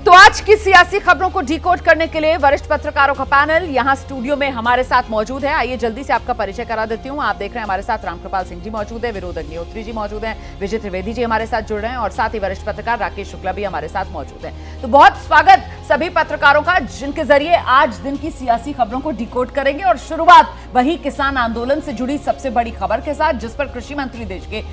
तो आज की सियासी खबरों को डिकोड करने के लिए वरिष्ठ पत्रकारों का पैनल यहां स्टूडियो में हमारे साथ मौजूद है। आइए जल्दी से आपका परिचय करा देती हूं। आप देख रहे हैं हमारे साथ रामकृपाल सिंह जी मौजूद है, विनोद अग्निहोत्री जी मौजूद हैं, विजय त्रिवेदी जी हमारे साथ जुड़ रहे हैं और साथ ही वरिष्ठ पत्रकार राकेश शुक्ला भी हमारे साथ मौजूद हैं। तो बहुत स्वागत सभी पत्रकारों का, जिनके जरिए आज दिन की सियासी खबरों को डिकोड करेंगे। और शुरुआत वही किसान आंदोलन से जुड़ी सबसे बड़ी खबर के साथ, जिस पर कृषि मंत्री देश के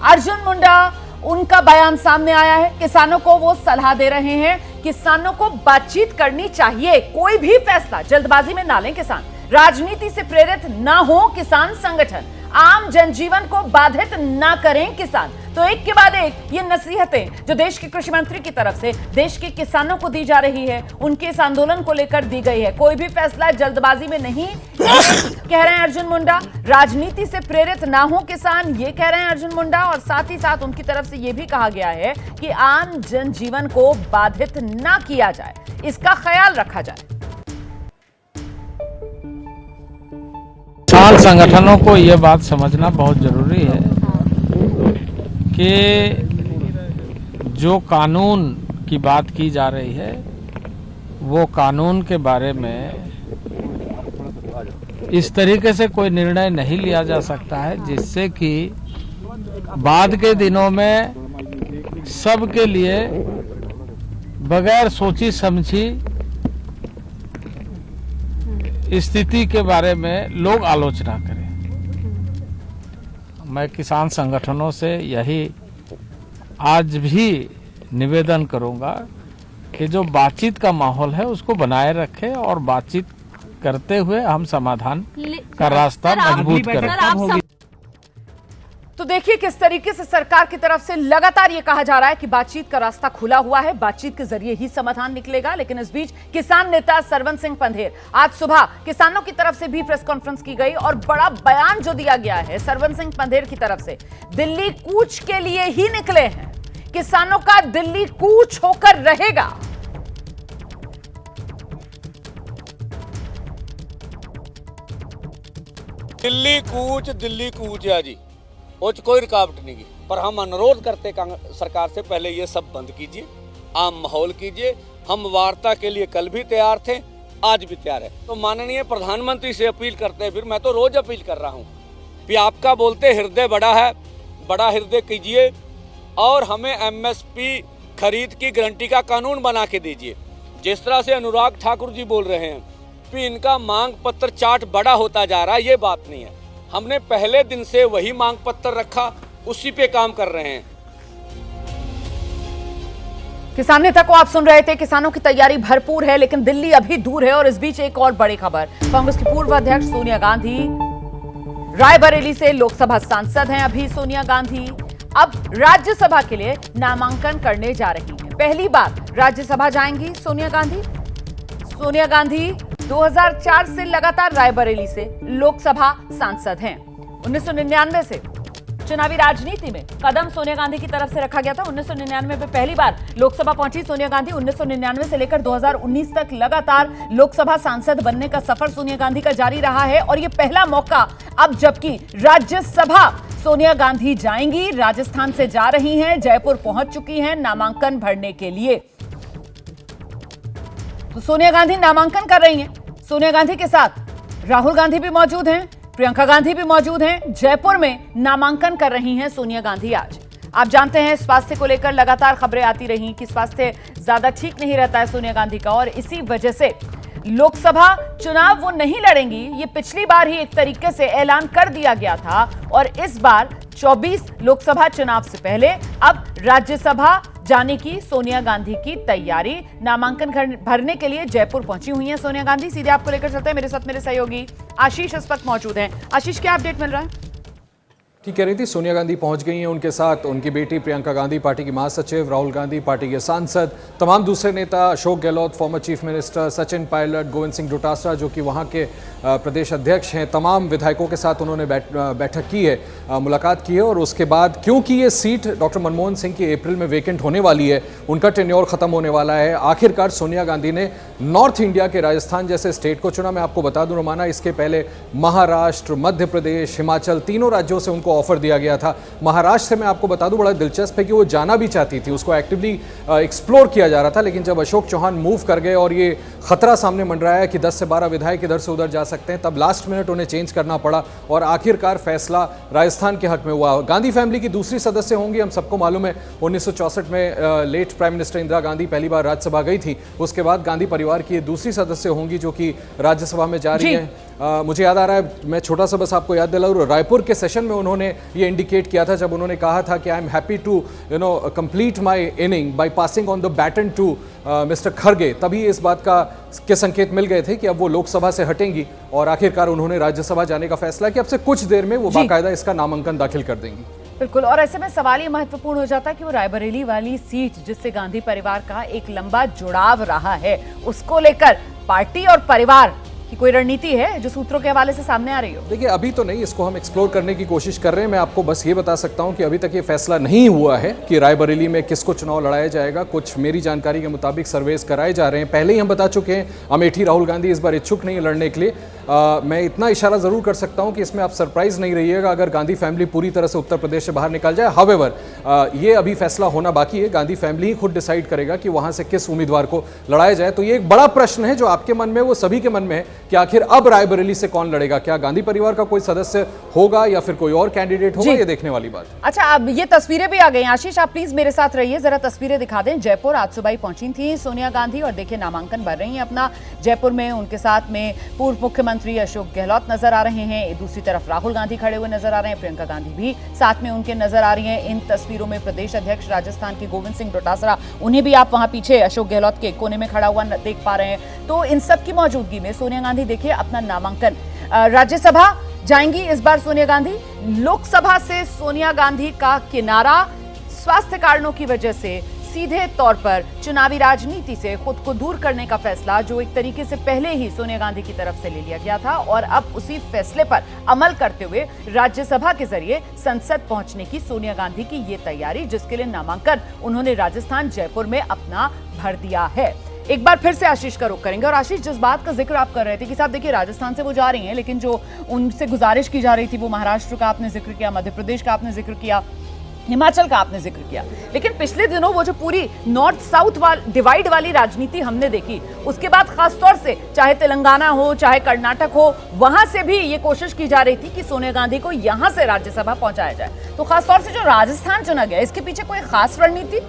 अर्जुन मुंडा, उनका बयान सामने आया है। किसानों को वो सलाह दे रहे हैं, किसानों को बातचीत करनी चाहिए, कोई भी फैसला जल्दबाजी में ना लें किसान, राजनीति से प्रेरित ना हो किसान संगठन, आम जनजीवन को बाधित ना करें किसान। तो एक के बाद एक ये नसीहतें जो देश के कृषि मंत्री की तरफ से देश के किसानों को दी जा रही है, उनके इस आंदोलन को लेकर दी गई है। कोई भी फैसला जल्दबाजी में नहीं, कह रहे हैं अर्जुन मुंडा। राजनीति से प्रेरित ना हो किसान, ये कह रहे हैं अर्जुन मुंडा। और साथ ही साथ उनकी तरफ से यह भी कहा गया है कि आम जनजीवन को बाधित ना किया जाए, इसका ख्याल रखा जाए। किसान संगठनों को यह बात समझना बहुत जरूरी है कि जो कानून की बात की जा रही है, वो कानून के बारे में इस तरीके से कोई निर्णय नहीं लिया जा सकता है जिससे कि बाद के दिनों में सबके लिए बगैर सोची समझी स्थिति के बारे में लोग आलोचना करें। मैं किसान संगठनों से यही आज भी निवेदन करूंगा कि जो बातचीत का माहौल है उसको बनाए रखें और बातचीत करते हुए हम समाधान का रास्ता मजबूत करें। तो देखिए किस तरीके से सरकार की तरफ से लगातार ये कहा जा रहा है कि बातचीत का रास्ता खुला हुआ है, बातचीत के जरिए ही समाधान निकलेगा। लेकिन इस बीच किसान नेता सरवन सिंह पंधेर, आज सुबह किसानों की तरफ से भी प्रेस कॉन्फ्रेंस की गई और बड़ा बयान जो दिया गया है सरवन सिंह पंधेर की तरफ से, दिल्ली कूच के लिए ही निकले हैं, किसानों का दिल्ली कूच होकर रहेगा। दिल्ली कूच है जी, वो कोई रुकावट नहीं की। पर हम अनुरोध करते सरकार से, पहले ये सब बंद कीजिए, आम माहौल कीजिए। हम वार्ता के लिए कल भी तैयार थे, आज भी तैयार है। तो माननीय प्रधानमंत्री से अपील करते हैं, फिर मैं तो रोज अपील कर रहा हूँ कि आपका बोलते हृदय बड़ा है, बड़ा हृदय कीजिए और हमें एमएसपी खरीद की गारंटी का कानून बना के दीजिए। जिस तरह से अनुराग ठाकुर जी बोल रहे हैं कि इनका मांग पत्र चार्ट बड़ा होता जा रहा है, ये बात नहीं है। हमने पहले दिन से वही मांग पत्र रखा, उसी पे काम कर रहे हैं। किसान नेता को आप सुन रहे थे। किसानों की तैयारी भरपूर है, लेकिन दिल्ली अभी दूर है। और इस बीच एक और बड़ी खबर, कांग्रेस की पूर्व अध्यक्ष सोनिया गांधी रायबरेली से लोकसभा सांसद हैं। अभी सोनिया गांधी अब राज्यसभा के लिए नामांकन करने जा रही हैं। पहली बार राज्यसभा जाएंगी सोनिया गांधी। सोनिया गांधी 2004 से लगातार रायबरेली से लोकसभा सांसद हैं। 1999 से चुनावी राजनीति में कदम सोनिया गांधी की तरफ से रखा गया था। 1999 में पहली बार लोकसभा पहुंची सोनिया गांधी। 1999 से लेकर 2019 तक लगातार लोकसभा सांसद बनने का सफर सोनिया गांधी का जारी रहा है। और यह पहला मौका अब जबकि राज्यसभा सोनिया गांधी जाएंगी, राजस्थान से जा रही हैं, जयपुर पहुंच चुकी हैं नामांकन भरने के लिए। तो सोनिया गांधी नामांकन कर रही हैं। सोनिया गांधी के साथ राहुल गांधी भी मौजूद हैं, प्रियंका गांधी भी मौजूद हैं। जयपुर में नामांकन कर रही हैं सोनिया गांधी आज। आप जानते हैं स्वास्थ्य को लेकर लगातार खबरें आती रही कि स्वास्थ्य ज्यादा ठीक नहीं रहता है सोनिया गांधी का, और इसी वजह से लोकसभा चुनाव वो नहीं लड़ेंगी। ये पिछली बार ही एक तरीके से ऐलान कर दिया गया था और इस बार 24 लोकसभा चुनाव से पहले अब राज्यसभा जाने की सोनिया गांधी की तैयारी। नामांकन भरने के लिए जयपुर पहुंची हुई हैं सोनिया गांधी। सीधे आपको लेकर चलते हैं, मेरे साथ मेरे सहयोगी आशीष इस वक्त मौजूद हैं। आशीष, क्या अपडेट मिल रहा है? ठीक कह रही थी, सोनिया गांधी पहुंच गई हैं। उनके साथ उनकी बेटी प्रियंका गांधी, पार्टी की महासचिव, राहुल गांधी, पार्टी के सांसद, तमाम दूसरे नेता, Ashok Gehlot, former chief minister, Sachin Pilot, Govind Singh Dotasra जो कि वहां के प्रदेश अध्यक्ष हैं, तमाम विधायकों के साथ उन्होंने बैठक की है, मुलाकात की है। और उसके बाद क्योंकि ये सीट डॉक्टर मनमोहन सिंह की अप्रैल में वेकेंट होने वाली है, उनका टेन्योर खत्म होने वाला है, आखिरकार सोनिया गांधी ने नॉर्थ इंडिया के राजस्थान जैसे स्टेट को चुना। मैं आपको बता दूं रोमाना, इसके पहले महाराष्ट्र, मध्य प्रदेश, हिमाचल, तीनों राज्यों से उनको ऑफर दिया गया था। महाराष्ट्र से मैं आपको बता दूं बड़ा दिलचस्प है कि वो जाना भी चाहती थी, उसको एक्टिवली एक्सप्लोर किया जा रहा था, लेकिन जब अशोक चौहान मूव कर गए और ये खतरा सामने मंडराया कि 10 से 12 विधायक इधर से उधर जा सकते हैं, तब लास्ट मिनट उन्हें चेंज करना पड़ा और आखिरकार फैसला राजस्थान के हक में हुआ। गांधी फैमिली की दूसरी सदस्य होंगी, हम सबको मालूम है 1964 में late prime minister Indira Gandhi पहली बार राज्यसभा गई थी, उसके बाद गांधी परिवार की दूसरी सदस्य होंगी जो कि राज्यसभा में जा रही हैं। मुझे याद आ रहा है, मैं छोटा सा बस आपको याद दिलाऊं, रायपुर के सेशन में उन्होंने ये इंडिकेट किया था जब उन्होंने कहा था कि I am happy to complete my inning by passing on the baton to mister Kharge. तभी इस बात के संकेत मिल गए थे कि अब वो लोकसभा से हटेंगी और आखिरकार उन्होंने राज्यसभा जाने का फैसला किया। अब से कुछ देर में वो बाकायदा इसका नामांकन दाखिल कर देंगी। बिल्कुल, और ऐसे में सवाल ये महत्वपूर्ण हो जाता है कि वो रायबरेली वाली सीट जिससे गांधी परिवार का एक लंबा जुड़ाव रहा है, उसको लेकर पार्टी और परिवार की कोई रणनीति है जो सूत्रों के हवाले से सामने आ रही हो? देखिए, अभी तो नहीं, इसको हम एक्सप्लोर करने की कोशिश कर रहे हैं। मैं आपको बस ये बता सकता हूं कि अभी तक ये फैसला नहीं हुआ है कि रायबरेली में किसको चुनाव लड़ाया जाएगा। कुछ मेरी जानकारी के मुताबिक सर्वेस कराए जा रहे हैं। पहले ही हम बता चुके हैं अमेठी राहुल गांधी इस बार इच्छुक नहीं लड़ने के लिए। मैं इतना इशारा जरूर कर सकता हूं कि इसमें आप सरप्राइज नहीं रहिएगा अगर गांधी फैमिली पूरी तरह से उत्तर प्रदेश से बाहर निकल जाए। हावेवर ये अभी फैसला होना बाकी है, गांधी फैमिली ही खुद डिसाइड करेगा कि वहां से किस उम्मीदवार को लड़ाया जाए। तो ये एक बड़ा प्रश्न है जो आपके मन में, वो सभी के मन में है कि आखिर अब रायबरेली से कौन लड़ेगा। क्या गांधी परिवार का कोई सदस्य होगा या फिर कोई और कैंडिडेट होगा, ये देखने वाली बात। अच्छा, अब ये तस्वीरें भी आ गई। आशीष, आप प्लीज मेरे साथ रहिए, जरा तस्वीरें दिखा दें। जयपुर आज सुबह ही पहुंची थी सोनिया गांधी और देखिए नामांकन भर रही हैं अपना जयपुर में। उनके साथ में पूर्व मुख्यमंत्री अशोक गहलोत नजर आ रहे हैं, दूसरी तरफ राहुल गांधी खड़े हुए नजर आ रहे हैं, प्रियंका गांधी भी साथ में उनके नजर आ रही हैं। इन तस्वीरों में प्रदेश अध्यक्ष राजस्थान के गोविंद सिंह डोटासरा, उन्हें भी आप वहां पीछे अशोक गहलोत के कोने में खड़ा हुआ देख पा रहे हैं। तो इन सब की मौजूदगी में सोनिया गांधी देखिए अपना नामांकन, राज्यसभा जाएंगी इस बार सोनिया गांधी। लोकसभा से सोनिया गांधी का किनारा स्वास्थ्य कारणों की वजह से सीधे तौर पर चुनावी राजनीति से खुद को दूर करने का फैसला, जो एक तरीके से पहले ही सोनिया गांधी की तरफ से ले लिया गया था, और अब उसी फैसले पर अमल करते हुए राज्यसभा के जरिए संसद पहुंचने की सोनिया गांधी की ये तैयारी, जिसके लिए नामांकन उन्होंने राजस्थान जयपुर में अपना भर दिया है। एक बार फिर से आशीष का रुख करेंगे। और आशीष, जिस बात का जिक्र आप कर रहे थे कि साहब देखिए राजस्थान से वो जा रही हैं, लेकिन जो उनसे गुजारिश की जा रही थी वो महाराष्ट्र का आपने जिक्र किया, मध्य प्रदेश का आपने जिक्र किया, हिमाचल का आपने जिक्र किया, लेकिन पिछले दिनों वो जो पूरी नॉर्थ साउथ डिवाइड वाली राजनीति हमने देखी, उसके बाद खासतौर से चाहे तेलंगाना हो चाहे कर्नाटक हो, वहां से भी ये कोशिश की जा रही थी कि सोनिया गांधी को यहां से राज्यसभा पहुंचाया जाए। तो खासतौर से जो राजस्थान चुना गया, इसके पीछे कोई खास रणनीति?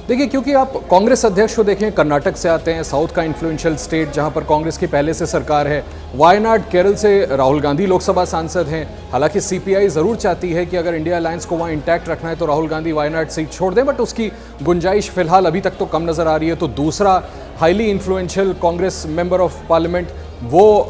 देखिए, क्योंकि आप कांग्रेस अध्यक्ष को देखें, कर्नाटक से आते हैं, साउथ का इन्फ्लुएंशियल स्टेट जहां पर कांग्रेस की पहले से सरकार है। वायनाड केरल से राहुल गांधी लोकसभा सांसद हैं। हालांकि सीपीआई जरूर चाहती है कि अगर इंडिया अलायंस को वहां इंटैक्ट रखना है तो राहुल गांधी वायनाड सीट छोड़ दें, बट उसकी गुंजाइश फिलहाल अभी तक तो कम नजर आ रही है। तो दूसरा highly influential Congress member of parliament वो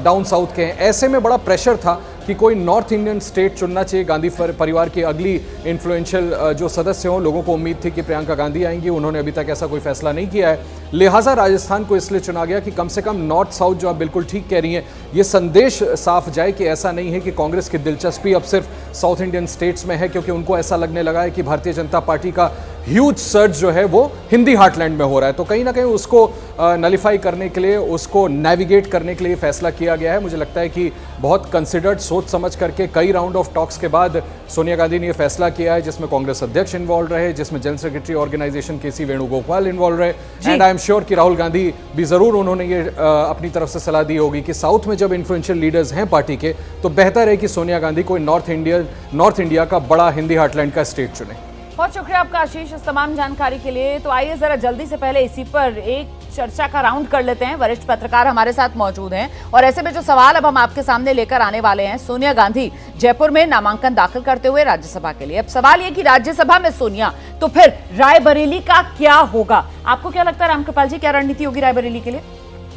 डाउन साउथ के हैं। ऐसे में बड़ा प्रेशर था कि कोई नॉर्थ इंडियन स्टेट चुनना चाहिए। गांधी परिवार की अगली इन्फ्लुएंशियल जो सदस्य हों, लोगों को उम्मीद थी कि प्रियंका गांधी आएंगी, उन्होंने अभी तक ऐसा कोई फैसला नहीं किया है। लिहाजा राजस्थान को इसलिए चुना गया कि कम से कम नॉर्थ साउथ, जो आप बिल्कुल ठीक कह रही हैं, ये संदेश साफ जाए कि ऐसा नहीं है कि कांग्रेस की दिलचस्पी अब सिर्फ साउथ इंडियन स्टेट्स में है, क्योंकि उनको ऐसा लगने लगा है कि भारतीय जनता पार्टी का ह्यूज सर्ज जो है वो हिंदी हार्टलैंड में हो रहा है। तो कहीं ना कहीं उसको नलिफाई करने के लिए, उसको नेविगेट करने के लिए फैसला किया गया है। मुझे लगता है कि बहुत कंसिडर्ड, सोच समझ करके कई राउंड ऑफ टॉक्स के बाद सोनिया गांधी ने यह फैसला किया है, जिसमें कांग्रेस अध्यक्ष इन्वॉल्व रहे, जिसमें जनरल सेक्रेटरी ऑर्गेनाइजेशन केसी वेणुगोपाल इन्वॉल्व रहे, एंड आई एम श्योर कि राहुल गांधी भी जरूर उन्होंने ये अपनी तरफ से सलाह दी होगी कि साउथ में जब इन्फ्लुएंशियल लीडर्स हैं पार्टी के, तो बेहतर है कि सोनिया गांधी कोई नॉर्थ इंडिया का बड़ा हिंदी हार्टलैंड का स्टेट चुने। बहुत शुक्रिया आपका आशीष इस तमाम जानकारी के लिए। तो आइए जरा जल्दी से पहले इसी पर एक चर्चा का राउंड कर लेते हैं। वरिष्ठ पत्रकार हमारे साथ मौजूद हैं और ऐसे में जो सवाल अब हम आपके सामने लेकर आने वाले हैं, सोनिया गांधी जयपुर में नामांकन दाखिल करते हुए राज्यसभा के लिए। अब सवाल ये कि राज्यसभा में सोनिया, तो फिर रायबरेली का क्या होगा? आपको क्या लगता है रामकृपाल जी, क्या रणनीति होगी रायबरेली के लिए?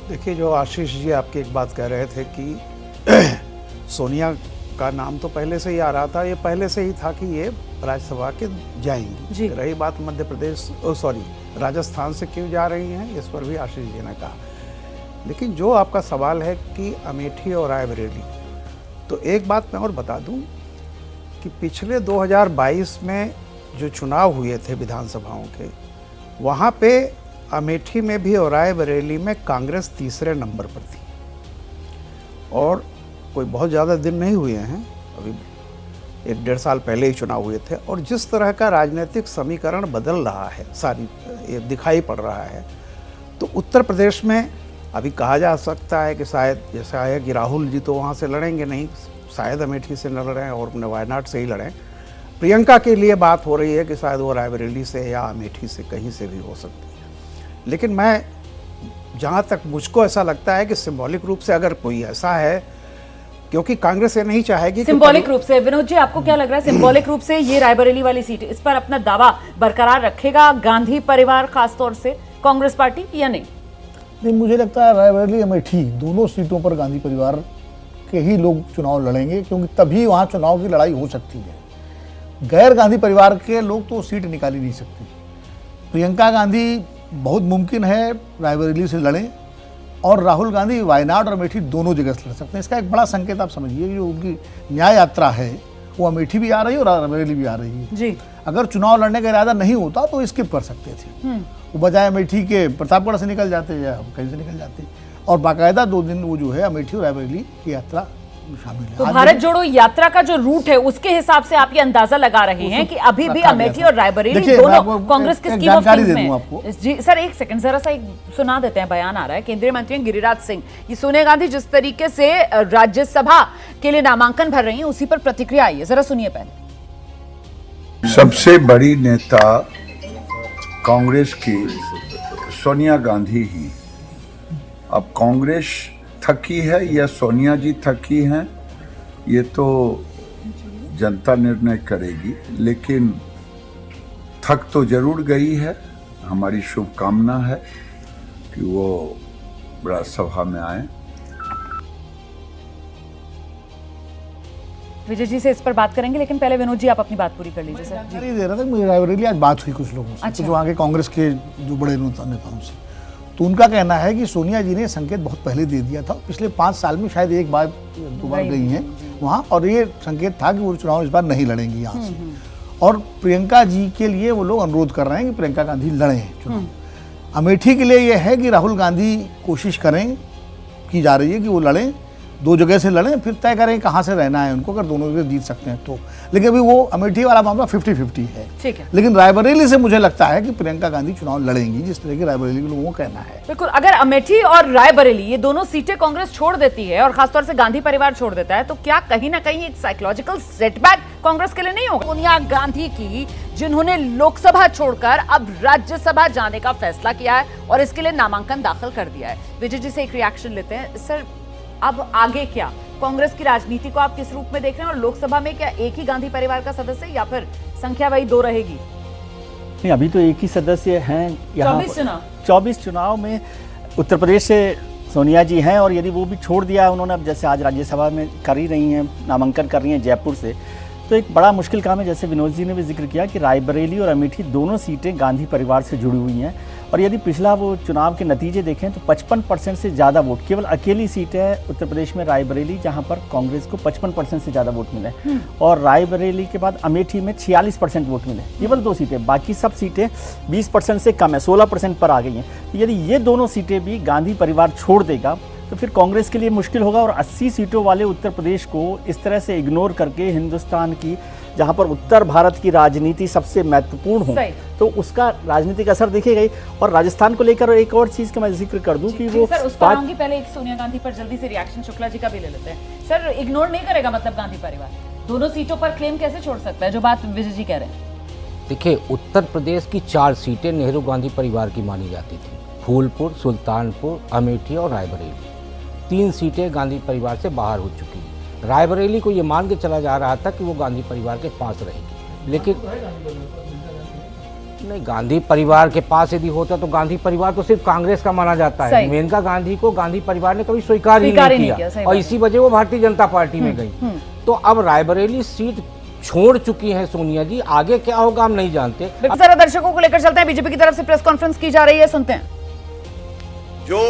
देखिए, जो आशीष जी आपकी एक बात कह रहे थे कि सोनिया का नाम तो पहले से ही आ रहा था, ये पहले से ही था कि ये राज्यसभा के जाएंगी। रही बात मध्य प्रदेश, राजस्थान से क्यों जा रही हैं, इस पर भी आशीष जी ने कहा। लेकिन जो आपका सवाल है कि अमेठी और रायबरेली, तो एक बात मैं और बता दूं कि पिछले 2022 में जो चुनाव हुए थे विधानसभाओं के, वहाँ पे अमेठी में भी और रायबरेली में कांग्रेस तीसरे नंबर पर थी। और कोई बहुत ज़्यादा दिन नहीं हुए हैं अभी, 1-1.5 साल पहले ही चुनाव हुए थे, और जिस तरह का राजनीतिक समीकरण बदल रहा है, सारी ये दिखाई पड़ रहा है, तो उत्तर प्रदेश में अभी कहा जा सकता है कि शायद जैसा है कि राहुल जी तो वहाँ से लड़ेंगे नहीं, शायद अमेठी से न लड़ें और अपने वायनाड से ही लड़ें। प्रियंका के लिए बात हो रही है कि शायद वो रायबरेली से या अमेठी से कहीं से भी हो सकती है। लेकिन मैं, जहाँ तक मुझको ऐसा लगता है कि सिंबॉलिक रूप से अगर कोई ऐसा है, क्योंकि कांग्रेस ये नहीं चाहेगी सिंबॉलिक रूप से, विनोद जी आपको क्या लग रहा है, सिंबॉलिक रूप से ये रायबरेली वाली सीट, इस पर अपना दावा बरकरार रखेगा गांधी परिवार खासतौर से कांग्रेस पार्टी या नहीं? नहीं, मुझे लगता है रायबरेली अमेठी दोनों सीटों पर गांधी परिवार के ही लोग चुनाव लड़ेंगे, क्योंकि तभी वहाँ चुनाव की लड़ाई हो सकती है। गैर गांधी परिवार के लोग तो सीट निकाल ही नहीं सकते। प्रियंका गांधी बहुत मुमकिन है रायबरेली से लड़ें, और राहुल गांधी वायनाड और अमेठी दोनों जगह से लड़ सकते हैं। इसका एक बड़ा संकेत आप समझिए, जो उनकी न्याय यात्रा है वो अमेठी भी आ रही है और रायबरेली भी आ रही है जी। अगर चुनाव लड़ने का इरादा नहीं होता तो स्किप कर सकते थे, वो बजाय अमेठी के प्रतापगढ़ से निकल जाते या कहीं से निकल जाते, और बाकायदा 2 दिन वो जो है अमेठी और रायबरेली की यात्रा शामिल है। तो भारत जोड़ो यात्रा का जो रूट है उसके हिसाब से आप ये अंदाजा लगा रहे हैं कि अभी भी अमेठी और रायबरेली दोनों कांग्रेस की स्कीम ऑफ थिंग्स में। जी सर, एक सेकंड, जरा सा एक सुना देते हैं, बयान आ रहा है। केंद्रीय मंत्री गिरिराज सिंह, ये सोनिया गांधी जिस तरीके से राज्यसभा के लिए नामांकन भर रही हैं उसी पर प्रतिक्रिया आई है, जरा सुनिए पहले। सबसे बड़ी नेता कांग्रेस की सोनिया गांधी ही। अब कांग्रेस थकी है या सोनिया जी थकी हैं, ये तो जनता निर्णय करेगी, लेकिन थक तो जरूर गई है। हमारी शुभकामना है कि वो राज्यसभा में आए। विजय जी से इस पर बात करेंगे, लेकिन पहले विनोद जी आप अपनी बात पूरी कर लीजिए सर। जानकारी दे रहा था, मुझे रायबरेली आज बात हुई कुछ लोगों से, अच्छा। जो आगे कांग्रेस के जो बड़े नेताओं से, तो उनका कहना है कि सोनिया जी ने संकेत बहुत पहले दे दिया था, पिछले 5 साल में शायद 1 बार 2 बार गई हैं वहाँ, और ये संकेत था कि वो चुनाव इस बार नहीं लड़ेंगी यहाँ से, और प्रियंका जी के लिए वो लोग अनुरोध कर रहे हैं कि प्रियंका गांधी लड़ें चुनाव। अमेठी के लिए ये है कि राहुल गांधी कोशिश करें, की जा रही है कि वो लड़ें, 2 जगह से लड़ें, फिर तय करें कहाँ से रहना है उनको, अगर दोनों जगह जीत सकते हैं तो। लेकिन अभी वो अमेठी वाला मामला 50-50 है। ठीक है। लेकिन रायबरेली से मुझे लगता है कि प्रियंका गांधी चुनाव लड़ेंगी, जिस तरह की रायबरेली के लोगों का कहना है। बिल्कुल, अगर अमेठी और रायबरेली ये दोनों सीटें कांग्रेस छोड़ देती है और खासतौर से गांधी परिवार छोड़ देता है, तो क्या कहीं ना कहीं एक साइकोलॉजिकल सेटबैक कांग्रेस के लिए नहीं होगा? सोनिया गांधी की, जिन्होंने लोकसभा छोड़कर अब राज्यसभा जाने का फैसला किया है और इसके लिए नामांकन दाखिल कर दिया है। विजय जी से एक रिएक्शन लेते हैं सर, अब आगे क्या? कांग्रेस की राजनीति को आप किस रूप में देख रहे हैं, और लोकसभा में क्या एक ही गांधी परिवार का सदस्य या फिर संख्या वही 2 रहेगी? नहीं, अभी तो एक ही सदस्य हैं यहाँ। 24 चुनाव में उत्तर प्रदेश से सोनिया जी हैं, और यदि वो भी छोड़ दिया उन्होंने, अब जैसे आज राज्यसभा में कर ही रही हैं, नामांकन कर रही हैं जयपुर से, तो एक बड़ा मुश्किल काम है। जैसे विनोद जी ने भी जिक्र किया कि रायबरेली और अमेठी दोनों सीटें गांधी परिवार से जुड़ी हुई हैं, और यदि पिछला वो चुनाव के नतीजे देखें तो 55% से ज़्यादा वोट, केवल अकेली सीट है उत्तर प्रदेश में रायबरेली जहां पर कांग्रेस को 55% से ज़्यादा वोट मिले, और रायबरेली के बाद अमेठी में 46% वोट मिले, केवल 2 सीटें, बाकी सब सीटें 20% से कम है, 16% पर आ गई हैं। तो यदि ये दोनों सीटें भी गांधी परिवार छोड़ देगा तो फिर कांग्रेस के लिए मुश्किल होगा, और 80 सीटों वाले उत्तर प्रदेश को इस तरह से इग्नोर करके हिंदुस्तान की, जहां पर उत्तर भारत की राजनीति सबसे महत्वपूर्ण हो, तो उसका राजनीतिक असर दिखेगा ही। और राजस्थान को लेकर एक और चीज का मैं जिक्र कर दूं कि वो सर उस पर आऊंगी, पहले एक सोनिया गांधी पर जल्दी से रिएक्शन शुक्ला जी का भी ले लेते हैं। सर, इग्नोर नहीं करेगा मतलब गांधी परिवार दोनों सीटों पर क्लेम कैसे छोड़ सकता है, जो बात विजय जी कह रहे हैं? देखिए, उत्तर प्रदेश की 4 सीटें नेहरू गांधी परिवार की मानी जाती थी, फूलपुर, सुल्तानपुर, अमेठी और रायबरेली। 3 सीटें गांधी परिवार से बाहर हो चुकी हैं। रायबरेली को ये मान के चला जा रहा था कि वो गांधी परिवार के पास रहेगी, लेकिन नहीं, गांधी परिवार के पास यदि होता तो गांधी परिवार तो सिर्फ कांग्रेस का माना जाता है, मेनका गांधी को गांधी परिवार ने कभी स्वीकार ही नहीं किया, और इसी वजह वो भारतीय जनता पार्टी में गई। तो अब रायबरेली सीट छोड़ चुकी है सोनिया जी, आगे क्या होगा हम नहीं जानते। जरा दर्शकों को लेकर चलते हैं, बीजेपी की तरफ से प्रेस कॉन्फ्रेंस की जा रही है, सुनते हैं। जो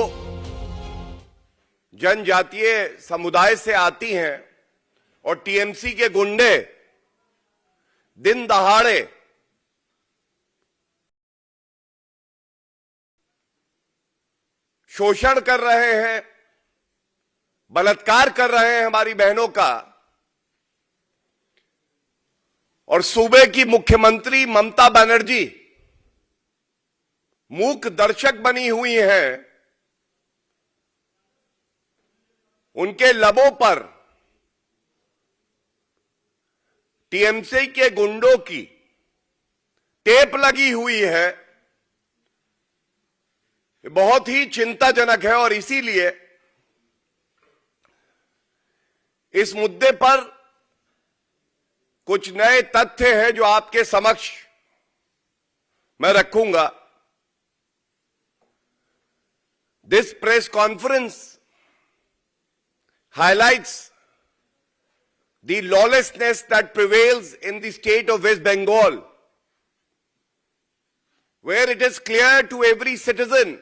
जनजातीय समुदाय से आती हैं और टीएमसी के गुंडे दिन दहाड़े शोषण कर रहे हैं, बलात्कार कर रहे हैं हमारी बहनों का, और सूबे की मुख्यमंत्री ममता बनर्जी मूक दर्शक बनी हुई हैं, उनके लबों पर टीएमसी के गुंडों की टेप लगी हुई है, बहुत ही चिंताजनक है। और इसीलिए इस मुद्दे पर कुछ नए तथ्य हैं जो आपके समक्ष मैं रखूंगा। This press conference highlights the lawlessness that prevails in the state of West Bengal, where it is clear to every citizen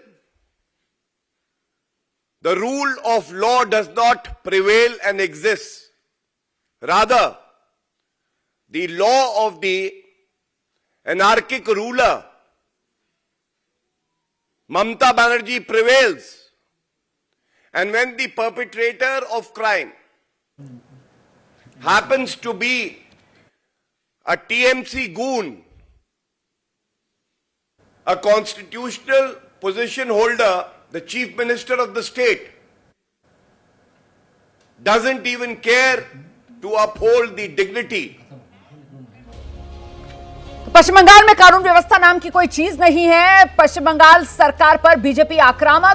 the rule of law does not prevail and exist. Rather, the law of the anarchic ruler Mamata Banerjee prevails, and when the perpetrator of crime happens to be a TMC goon, a constitutional position holder, the chief minister of the state, doesn't even care to uphold the dignity. पश्चिम बंगाल में कानून व्यवस्था नाम की कोई चीज नहीं है। पश्चिम बंगाल सरकार पर बीजेपी आक्रामक